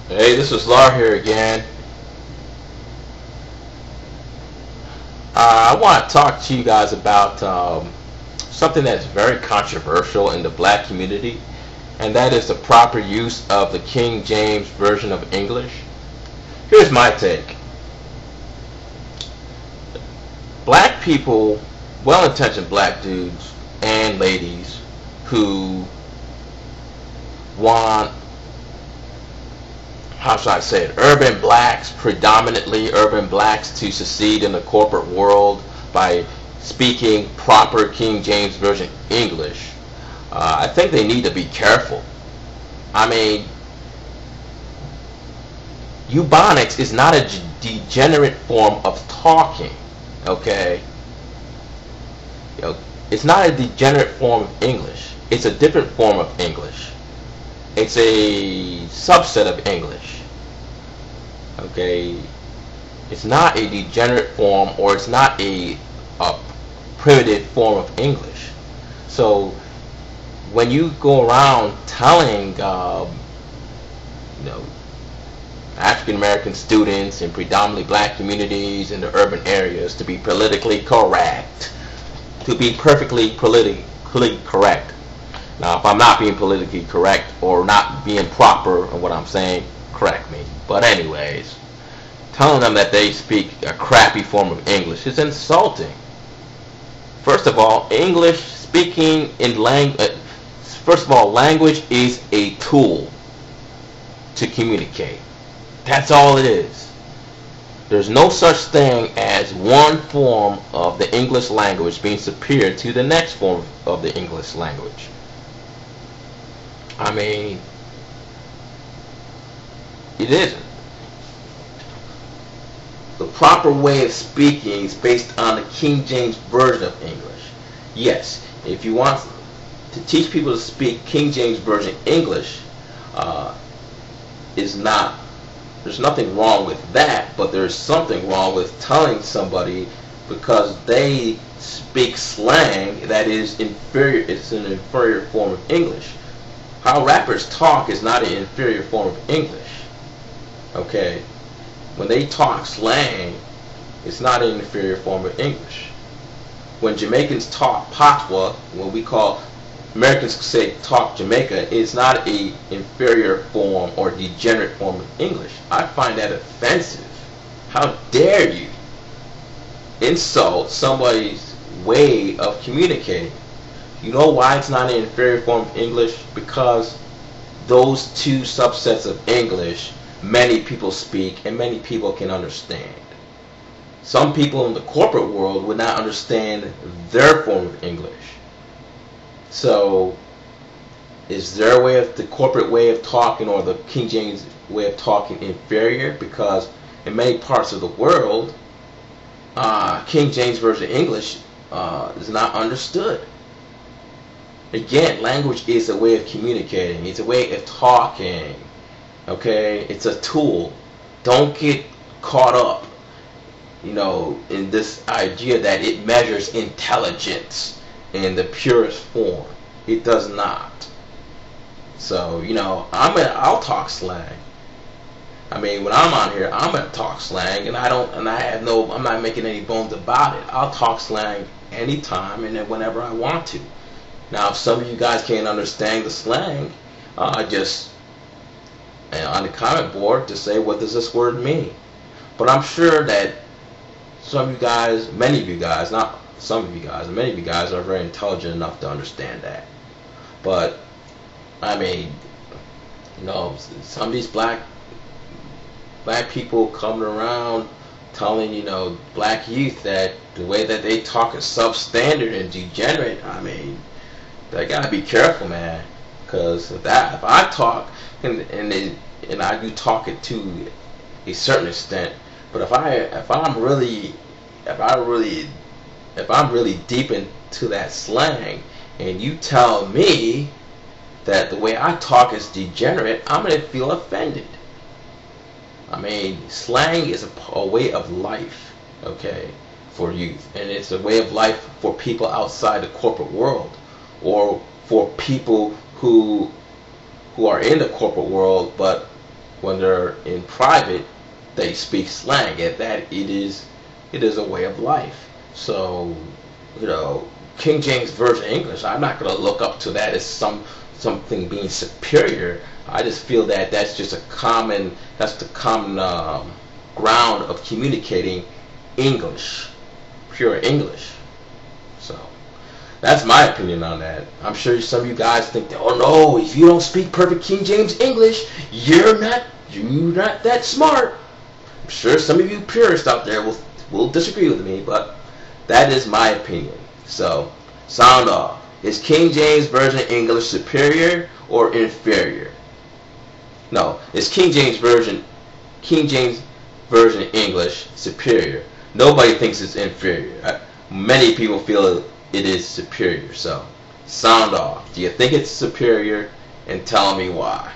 Hey, this is Lar here again. I want to talk to you guys about something that's very controversial in the black community, and that is the proper use of the King James Version of English. Here's my take. Black people, well-intentioned black dudes and ladies who want, how should I say it, urban blacks, predominantly urban blacks, to succeed in the corporate world by speaking proper King James Version English. I think they need to be careful. I mean, Eubonics is not a degenerate form of talking, okay? It's not a degenerate form of English. It's a different form of English. It's a subset of English. Okay, it's not a degenerate form, or it's not a primitive form of English. So when you go around telling African American students in predominantly black communities in the urban areas to be politically correct, to be perfectly politically correct. Now, if I'm not being politically correct or not being proper in what I'm saying, correct me. But anyways, telling them that they speak a crappy form of English is insulting. First of all, English speaking in language. First of all, language is a tool to communicate. That's all it is. There's no such thing as one form of the English language being superior to the next form of the English language. I mean, it isn't. The proper way of speaking is based on the King James Version of English. Yes, if you want to teach people to speak King James Version English, there's nothing wrong with that, but there's something wrong with telling somebody because they speak slang that is inferior. It's an inferior form of English. How rappers talk is not an inferior form of English. Okay? When they talk slang, it's not an inferior form of English. When Jamaicans talk Patois, what we call, Americans say talk Jamaica, it's not an inferior form or degenerate form of English. I find that offensive. How dare you insult somebody's way of communicating? You know why it's not an inferior form of English? Because those two subsets of English many people speak and many people can understand. Some people in the corporate world would not understand their form of English. So is their way of, the corporate way of talking or the King James way of talking, inferior? Because in many parts of the world, King James Version English is not understood. Again, language is a way of communicating. It's a way of talking. Okay? It's a tool. Don't get caught up, in this idea that it measures intelligence in the purest form. It does not. So, I'll talk slang. I mean, when I'm on here, I'm gonna talk slang, and I'm not making any bones about it. I'll talk slang anytime and then whenever I want to. Now, if some of you guys can't understand the slang, just on the comment board to say, what does this word mean? But I'm sure that some of you guys, many of you guys, not some of you guys, many of you guys are very intelligent enough to understand that. But, I mean, some of these black people coming around telling, black youth that the way that they talk is substandard and degenerate. I mean, they gotta be careful, man. Because if I talk, and I do talk it to a certain extent, but if I'm really deep into that slang, and you tell me that the way I talk is degenerate, I'm gonna feel offended. I mean, slang is a way of life, okay, for youth, and it's a way of life for people outside the corporate world, or for people who are in the corporate world but when they're in private, they speak slang, and that it is a way of life. So, King James Version English, I'm not going to look up to that as something being superior. I just feel that that's just the common ground of communicating English, pure English. So that's my opinion on that. I'm sure some of you guys think that, oh no, if you don't speak perfect King James English, you're not that smart. I'm sure some of you purists out there will disagree with me, but that is my opinion. So, sound off. Is King James Version English superior or inferior? No, is King James Version English superior? Nobody thinks it's inferior. Many people feel it is superior. So, sound off. Do you think it's superior? And tell me why.